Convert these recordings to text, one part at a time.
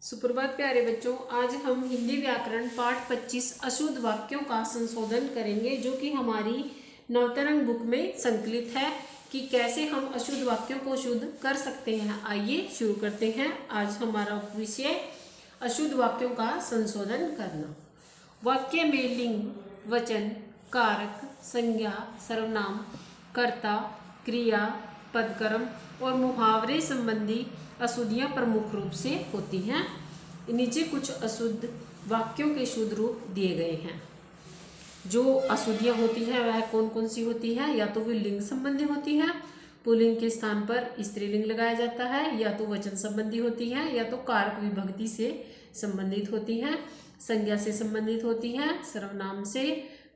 सुप्रभात प्यारे बच्चों, आज हम हिंदी व्याकरण पाठ 25 अशुद्ध वाक्यों का संशोधन करेंगे, जो कि हमारी नवतरंग बुक में संकलित है कि कैसे हम अशुद्ध वाक्यों को शुद्ध कर सकते हैं। आइए शुरू करते हैं। आज हमारा विषय अशुद्ध वाक्यों का संशोधन करना। वाक्य में लिंग, वचन, कारक, संज्ञा, सर्वनाम, कर्ता, क्रिया, पदकर्म और मुहावरे संबंधी अशुद्धियां प्रमुख रूप से होती हैं। नीचे कुछ अशुद्ध वाक्यों के शुद्ध रूप दिए गए हैं। जो अशुद्धियां होती हैं वह कौन कौन सी होती है? या तो वे लिंग संबंधी होती है, पुल्लिंग के स्थान पर स्त्रीलिंग लगाया जाता है, या तो वचन संबंधी होती है, या तो कारक विभक्ति से संबंधित होती है, संज्ञा से संबंधित होती है, सर्वनाम से,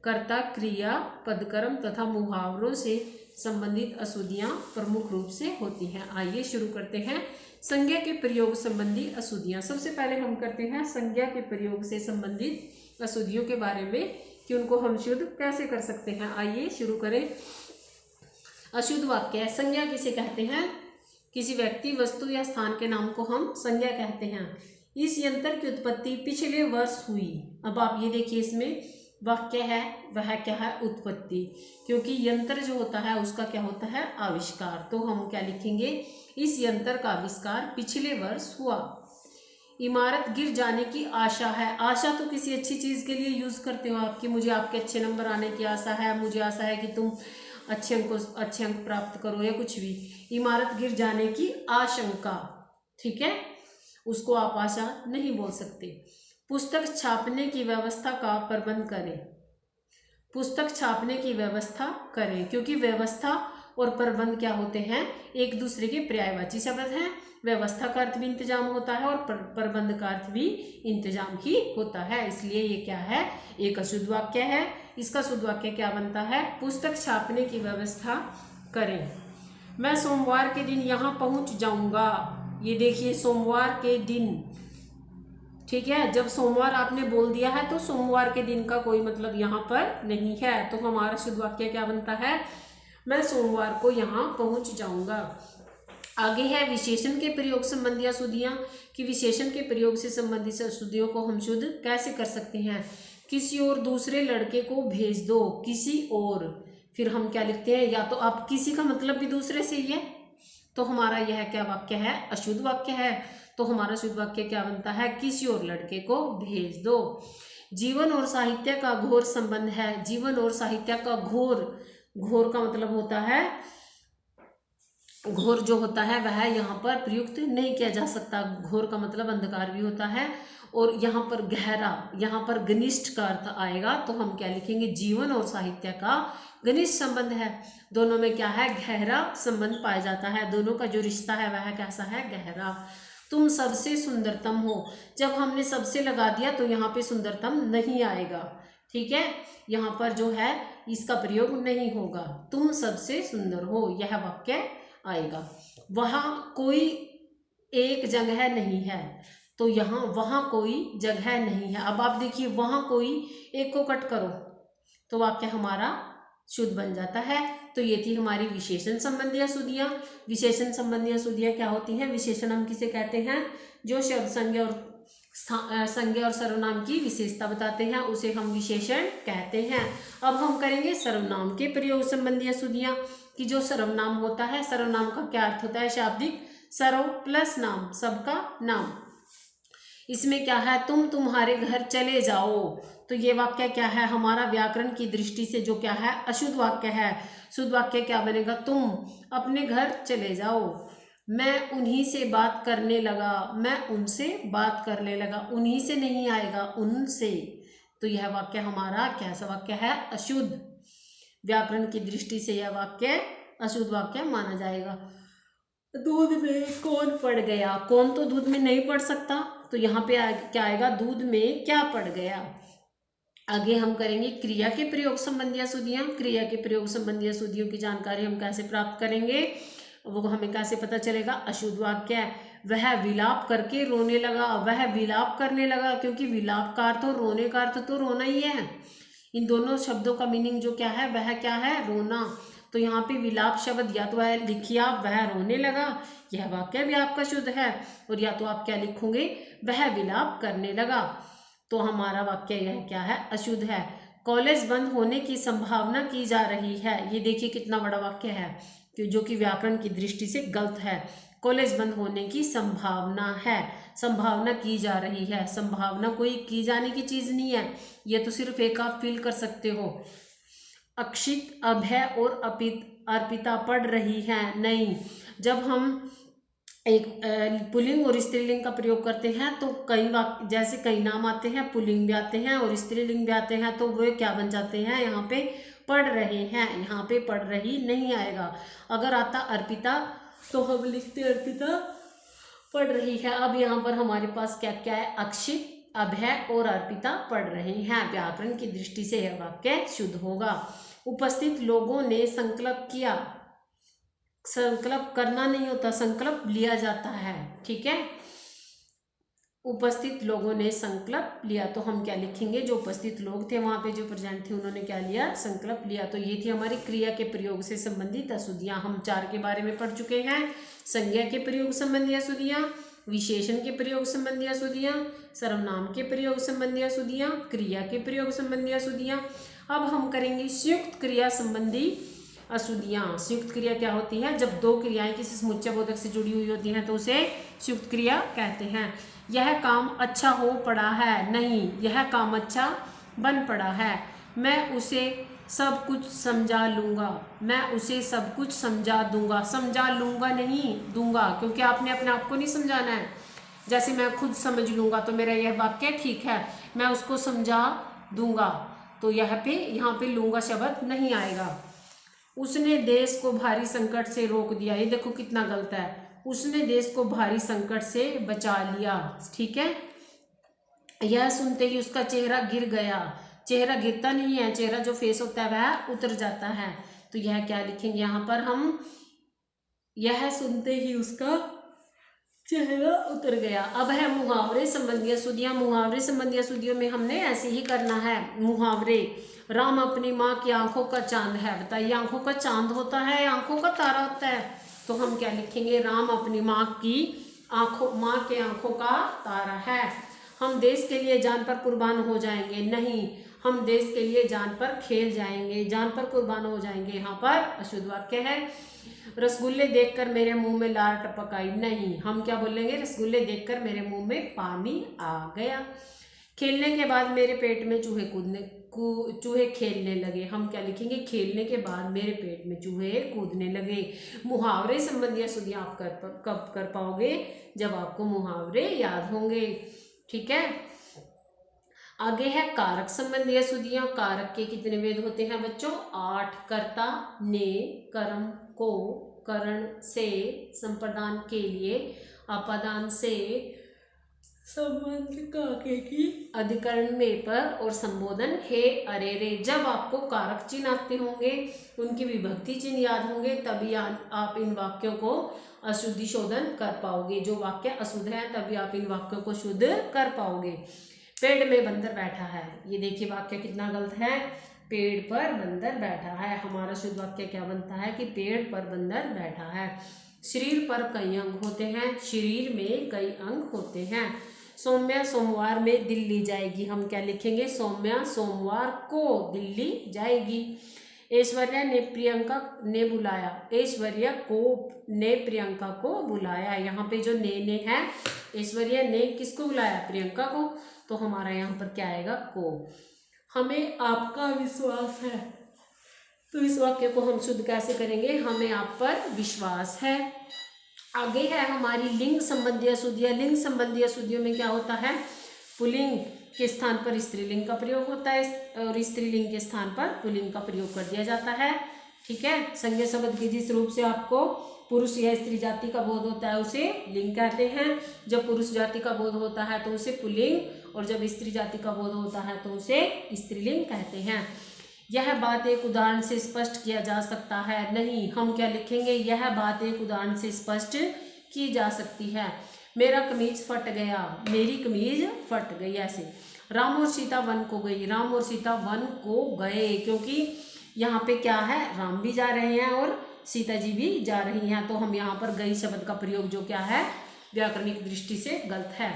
कर्ता, क्रिया, पदकर्म तथा मुहावरों से संबंधित अशुद्धियां प्रमुख रूप से होती हैं। आइए शुरू करते हैं। संज्ञा के प्रयोग संबंधी अशुद्धियां। सबसे पहले हम करते हैं संज्ञा के प्रयोग से संबंधित अशुद्धियों के बारे में कि उनको हम शुद्ध कैसे कर सकते हैं। आइए शुरू करें। अशुद्ध वाक्य। संज्ञा किसे कहते हैं? किसी व्यक्ति, वस्तु या स्थान के नाम को हम संज्ञा कहते हैं। इस यंत्र की उत्पत्ति पिछले वर्ष हुई। अब आप ये देखिए, इसमें वाक्य है वह क्या है? उत्पत्ति, क्योंकि यंत्र जो होता है उसका क्या होता है? आविष्कार। तो हम क्या लिखेंगे? इस यंत्र का आविष्कार पिछले वर्ष हुआ। इमारत गिर जाने की आशा है। आशा तो किसी अच्छी चीज के लिए यूज करते हो आपकी, मुझे आपके अच्छे नंबर आने की आशा है, मुझे आशा है कि तुम अच्छे अंक प्राप्त करो, या कुछ भी। इमारत गिर जाने की आशंका, ठीक है, उसको आप आशा नहीं बोल सकते। पुस्तक छापने की व्यवस्था का प्रबंध करें। पुस्तक छापने की व्यवस्था करें, क्योंकि व्यवस्था और प्रबंध क्या होते हैं? एक दूसरे के पर्यायवाची शब्द हैं। व्यवस्था का अर्थ भी इंतजाम होता है और प्रबंध का अर्थ भी इंतजाम ही होता है, इसलिए ये क्या है? एक अशुद्ध वाक्य है। इसका शुद्ध वाक्य क्या बनता है? पुस्तक छापने की व्यवस्था करें। मैं सोमवार के दिन यहाँ पहुंच जाऊंगा। ये देखिए, सोमवार के दिन, ठीक है। जब सोमवार आपने बोल दिया है तो सोमवार के दिन का कोई मतलब यहाँ पर नहीं है, तो हमारा शुद्ध वाक्य क्या बनता है? मैं सोमवार को यहाँ पहुंच जाऊंगा। आगे है विशेषण के प्रयोग संबंधी अशुद्धियां, कि विशेषण के प्रयोग से संबंधित अशुद्धियों को हम शुद्ध कैसे कर सकते हैं। किसी और दूसरे लड़के को भेज दो। किसी और, फिर हम क्या लिखते हैं? या तो आप किसी का मतलब भी दूसरे से ही है, तो हमारा यह क्या वाक्य है? अशुद्ध वाक्य है। तो हमारा शुद्ध वाक्य क्या बनता है? किसी और लड़के को भेज दो। जीवन और साहित्य का घोर संबंध है। जीवन और साहित्य का घोर, घोर का मतलब होता है, घोर जो होता है वह यहाँ पर प्रयुक्त नहीं किया जा सकता। घोर का मतलब अंधकार भी होता है। और यहाँ पर गहरा, यहाँ पर घनिष्ठ का अर्थ आएगा, तो हम क्या लिखेंगे? जीवन और साहित्य का घनिष्ठ संबंध है। दोनों में क्या है? गहरा संबंध पाया जाता है। दोनों का जो रिश्ता है वह कैसा है? गहरा। तुम सबसे सुंदरतम हो। जब हमने सबसे लगा दिया तो यहाँ पे सुंदरतम नहीं आएगा, ठीक है। यहाँ पर जो है इसका प्रयोग नहीं होगा। तुम सबसे सुंदर हो, यह वाक्य आएगा। वहां कोई एक जगह नहीं है, तो यहाँ वहां कोई जगह नहीं है। अब आप देखिए, वहां कोई, एक को कट करो तो वाक्य हमारा शुद्ध बन जाता है। तो ये थी हमारी विशेषण संबंधी अशुद्धियां। विशेषण संबंधी अशुद्धियां क्या होती हैं? विशेषण हम किसे कहते हैं? जो शब्द संज्ञा और सर्वनाम की विशेषता बताते हैं उसे हम विशेषण कहते हैं। अब हम करेंगे सर्वनाम के प्रयोग संबंधी अशुद्धियां, कि जो सर्वनाम होता है, सर्वनाम का क्या अर्थ होता है? शाब्दिक सर्व प्लस नाम, सबका नाम। इसमें क्या है? तुम तुम्हारे घर चले जाओ, तो ये वाक्य क्या है? हमारा व्याकरण की दृष्टि से जो क्या है? अशुद्ध वाक्य है। शुद्ध वाक्य क्या बनेगा? तुम अपने घर चले जाओ। मैं उन्हीं से बात करने लगा। मैं उनसे बात करने लगा। उन्हीं से नहीं आएगा, उनसे। तो यह वाक्य हमारा कैसा वाक्य है? अशुद्ध। व्याकरण की दृष्टि से यह वाक्य अशुद्ध वाक्य माना जाएगा। दूध में कौन पड़ गया? कौन तो दूध में नहीं पड़ सकता, तो यहाँ पे क्या आएगा? दूध में क्या पड़ गया। आगे हम करेंगे क्रिया के प्रयोग संबंधी अशुद्धियां। क्रिया के प्रयोग संबंधी अशुद्धियों की जानकारी हम कैसे प्राप्त करेंगे? वो हमें कैसे पता चलेगा? अशुद्ध वाक्य है। वह विलाप करके रोने लगा। वह विलाप करने लगा, क्योंकि विलाप का अर्थ और रोने का अर्थ तो रोना ही है। इन दोनों शब्दों का मीनिंग जो क्या है? वह क्या है? रोना। तो यहाँ पे विलाप शब्द या तो है लिखिया वह रोने लगा, यह वाक्य भी आपका शुद्ध है, और या तो आप क्या लिखोगे वह विलाप करने लगा, तो हमारा वाक्य यह क्या है अशुद्ध है। कॉलेज बंद होने की संभावना की जा रही है, ये देखिए कितना बड़ा वाक्य है जो कि व्याकरण की दृष्टि से गलत है। कॉलेज बंद होने की संभावना है, संभावना की जा रही है, संभावना कोई की जाने की चीज नहीं है, ये तो सिर्फ एक आप फील कर सकते हो। अक्षित, अभय और अर्पिता पढ़ रही हैं, नहीं। जब हम एक पुल्लिंग और स्त्रीलिंग का प्रयोग करते हैं तो कई जैसे कई नाम आते हैं, पुल्लिंग भी आते हैं और स्त्रीलिंग भी आते हैं, तो वे क्या बन जाते हैं यहाँ पे पढ़ रहे हैं, यहाँ पे पढ़ रही नहीं आएगा। अगर आता अर्पिता तो हम लिखते अर्पिता पढ़ रही है। अब यहाँ पर हमारे पास क्या क्या है, अक्षित, अभय और अर्पिता पढ़ रहे हैं, व्याकरण की दृष्टि से यह वाक्य शुद्ध होगा। उपस्थित लोगों ने संकल्प किया, संकल्प करना नहीं होता, संकल्प लिया जाता है, ठीक है। उपस्थित लोगों ने संकल्प लिया, तो हम क्या लिखेंगे, जो उपस्थित लोग थे वहां पे जो प्रेजेंट थे उन्होंने क्या लिया, संकल्प लिया। तो ये थी हमारी क्रिया के प्रयोग से संबंधित अशुद्धियां। हम 4 के बारे में पढ़ चुके हैं, संज्ञा के प्रयोग संबंधी अशुद्धियां, विशेषण के प्रयोग संबंधी अशुद्धियां, सर्वनाम के प्रयोग संबंधी अशुद्धियां, क्रिया के प्रयोग संबंधी अशुद्धियां। अब हम करेंगे संयुक्त क्रिया संबंधी अशुद्धियां। संयुक्त क्रिया क्या होती है, जब 2 क्रियाएं किसी समुच्चय बोधक से जुड़ी हुई होती हैं तो उसे संयुक्त क्रिया कहते हैं। यह काम अच्छा हो पड़ा है, नहीं, यह काम अच्छा बन पड़ा है। मैं उसे सब कुछ समझा लूंगा, मैं उसे सब कुछ समझा दूंगा, समझा लूंगा नहीं दूंगा, क्योंकि आपने अपने आप को नहीं समझाना है। जैसे मैं खुद समझ लूंगा तो मेरा यह वाक्य ठीक है, मैं उसको समझा दूंगा, तो यहाँ पे लूंगा शब्द नहीं आएगा। उसने देश को भारी संकट से रोक दिया, ये देखो कितना गलत है, उसने देश को भारी संकट से बचा लिया, ठीक है। यह सुनते ही उसका चेहरा गिर गया, चेहरा गिरता नहीं है, चेहरा जो फेस होता है वह उतर जाता है, तो यह क्या लिखेंगे यहाँ पर हम, यह सुनते ही उसका चेहरा उतर गया। अब है मुहावरे संबंधी अशुद्धियां। मुहावरे संबंधी अशुद्धियों में हमने ऐसे ही करना है। मुहावरे, राम अपनी माँ की आंखों का चांद है, बताइए आंखों का चांद होता है, आंखों का तारा होता है, तो हम क्या लिखेंगे, राम अपनी माँ की आंखों, माँ के आंखों का तारा है। हम देश के लिए जान पर कुर्बान हो जाएंगे, नहीं, हम देश के लिए जान पर खेल जाएंगे, जान पर कुर्बान हो जाएंगे, यहाँ पर अशुद्ध वाक्य है। रसगुल्ले देखकर मेरे मुंह में लार टपक आई, नहीं, हम क्या बोलेंगे, रसगुल्ले देखकर मेरे मुंह में पानी आ गया। खेलने के बाद मेरे पेट में चूहे खेलने लगे, हम क्या लिखेंगे, खेलने के बाद मेरे पेट में चूहे कूदने लगे। मुहावरे संबंधी अशुद्धियां आप कब कर पाओगे, जब आपको मुहावरे याद होंगे, ठीक है। आगे है कारक संबंधी अशुद्धियां। कारक के कितने भेद होते हैं बच्चों, 8। कर्ता, ने, कर्म, को, करण, से, संप्रदान, के लिए, अपादान, से, संबंध, काके की, अधिकरण, में, पर, और संबोधन, हे, अरे, रे। जब आपको कारक चिन्ह आते होंगे, उनकी विभक्ति चिन्ह याद होंगे, तभी आप इन वाक्यों को अशुद्धि शोधन कर पाओगे। जो वाक्य अशुद्ध है तभी आप इन वाक्यों को शुद्ध कर पाओगे। पेड़ में बंदर बैठा है, ये देखिए वाक्य कितना गलत है, पेड़ पर बंदर बैठा है। हमारा शुद्ध वाक्य क्या बनता है कि पेड़ पर बंदर बैठा है। शरीर पर कई अंग होते हैं, शरीर में कई अंग होते हैं। सौम्या सोमवार में दिल्ली जाएगी, हम क्या लिखेंगे, सौम्या सोमवार को दिल्ली जाएगी। ऐश्वर्या ने प्रियंका ने बुलाया, ऐश्वर्या को ने प्रियंका को बुलाया। यहाँ पे जो ने है, ऐश्वर्या ने किसको बुलाया, प्रियंका को, तो हमारा यहाँ पर क्या आएगा, को। हमें आपका विश्वास है, तो इस वाक्य को हम शुद्ध कैसे करेंगे, हमें आप पर विश्वास है। आगे है हमारी लिंग संबंधी अशुद्धियां। लिंग संबंधी अशुद्धियों में क्या होता है, पुल्लिंग के स्थान पर स्त्रीलिंग का प्रयोग होता है और स्त्रीलिंग के स्थान पर पुल्लिंग का प्रयोग कर दिया जाता है, ठीक है। संज्ञा शब्द के जिस रूप से आपको पुरुष या स्त्री जाति का बोध होता है उसे लिंग कहते हैं। जब पुरुष जाति का बोध होता है तो उसे पुल्लिंग, और जब स्त्री जाति का बोध होता है तो उसे स्त्रीलिंग कहते हैं। यह बात एक उदाहरण से स्पष्ट किया जा सकता है, नहीं, हम क्या लिखेंगे, यह बात एक उदाहरण से स्पष्ट की जा सकती है। मेरा कमीज फट गया, मेरी कमीज फट गई, ऐसे। राम और सीता वन को गई, राम और सीता वन को गए, क्योंकि यहाँ पे क्या है, राम भी जा रहे हैं और सीता जी भी जा रही हैं, तो हम यहाँ पर गई शब्द का प्रयोग जो क्या है व्याकरणिक दृष्टि से गलत है।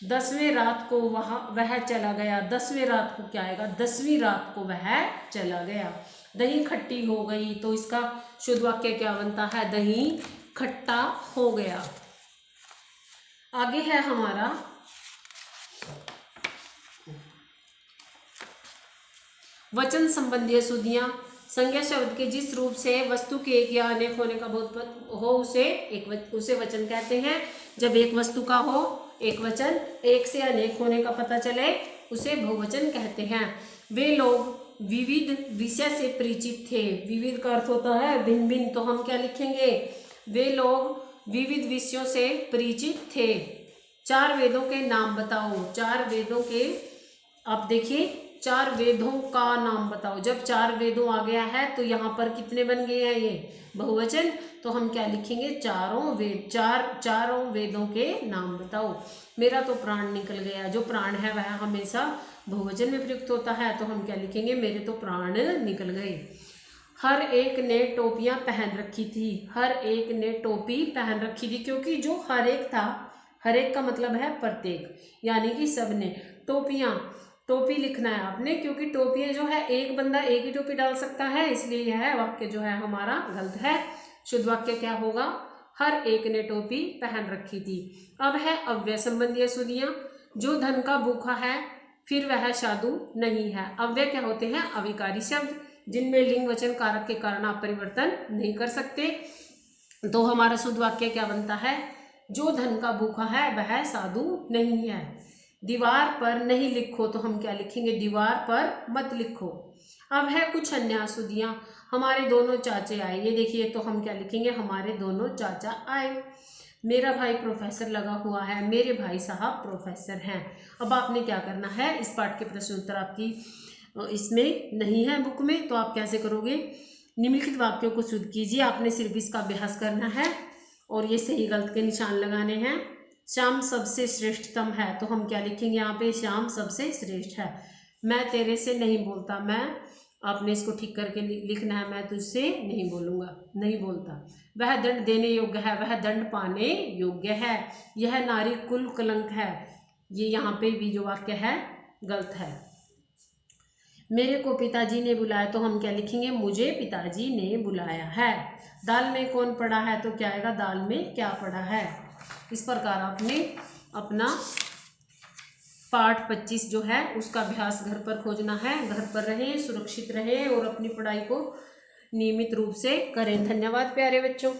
10वें रात को वह चला गया, 10वें रात को क्या आएगा, 10वीं रात को वह चला गया। दही खट्टी हो गई, तो इसका शुद्ध वाक्य क्या बनता है, दही खट्टा हो गया। आगे है हमारा वचन संबंधी अशुद्धियां। संज्ञा शब्द के जिस रूप से वस्तु के एक या अनेक होने का बोध हो उसे वचन कहते हैं। जब एक वस्तु का हो एक वचन, एक से अनेक होने का पता चले उसे बहुवचन कहते हैं। वे लोग विविध विषय से परिचित थे। विविध का अर्थ होता है भिन्न भिन्न, तो हम क्या लिखेंगे, वे लोग विविध विषयों से परिचित थे। 4 वेदों के नाम बताओ। 4 वेदों के, आप देखिए 4 वेदों का नाम बताओ। जब 4 वेदों आ गया है तो यहाँ पर कितने बन गए हैं, ये बहुवचन, तो हम क्या लिखेंगे, चारों वेदों के नाम बताओ। मेरा तो प्राण निकल गया, जो प्राण है वह हमेशा बहुवचन में प्रयुक्त होता है, तो हम क्या लिखेंगे, मेरे तो प्राण निकल गए। हर एक ने टोपियां पहन रखी थी। हर एक ने टोपी पहन रखी थी, क्योंकि जो हर एक था, हर एक का मतलब है प्रत्येक, यानी कि सबने। टोपी लिखना है आपने, क्योंकि टोपियां जो है एक बंदा एक ही टोपी डाल सकता है, इसलिए यह वाक्य जो है हमारा गलत है। शुद्ध वाक्य क्या होगा, हर एक ने टोपी पहन रखी थी। अब है अव्यय संबंधी अशुद्धियां। जो धन का भूखा है फिर वह साधु नहीं है। अव्यय क्या होते हैं, अविकारी शब्द, जिनमें लिंग वचन कारक के कारण आप परिवर्तन नहीं कर सकते। तो हमारा शुद्ध वाक्य क्या बनता है, जो धन का भूखा है वह साधु नहीं है। दीवार पर नहीं लिखो, तो हम क्या लिखेंगे, दीवार पर मत लिखो। अब है कुछ अन्य अशुद्धियां। हमारे दोनों चाचे आए, ये देखिए, तो हम क्या लिखेंगे, हमारे दोनों चाचा आए। मेरा भाई प्रोफेसर लगा हुआ है, मेरे भाई साहब प्रोफेसर हैं। अब आपने क्या करना है, इस पाठ के प्रश्न उत्तर आपकी इसमें नहीं है बुक में, तो आप कैसे करोगे, निम्नलिखित वाक्यों को शुद्ध कीजिए। आपने सिर्फ इसका अभ्यास करना है और ये सही गलत के निशान लगाने हैं। श्याम सबसे श्रेष्ठतम है, तो हम क्या लिखेंगे यहाँ पे, श्याम सबसे श्रेष्ठ है। मैं तेरे से नहीं बोलता, आपने इसको ठीक करके लिखना है, मैं तुझसे नहीं बोलता। वह दंड देने योग्य है, वह दंड पाने योग्य है। यह नारी कुल कलंक है, ये यहाँ पे भी जो वाक्य है गलत है। मेरे को पिताजी ने बुलाया, तो हम क्या लिखेंगे, मुझे पिताजी ने बुलाया है। दाल में कौन पड़ा है, तो क्या आएगा, दाल में क्या पड़ा है। इस प्रकार आपने अपना पाठ 25 जो है उसका अभ्यास घर पर खोजना है। घर पर रहें, सुरक्षित रहें और अपनी पढ़ाई को नियमित रूप से करें। धन्यवाद प्यारे बच्चों।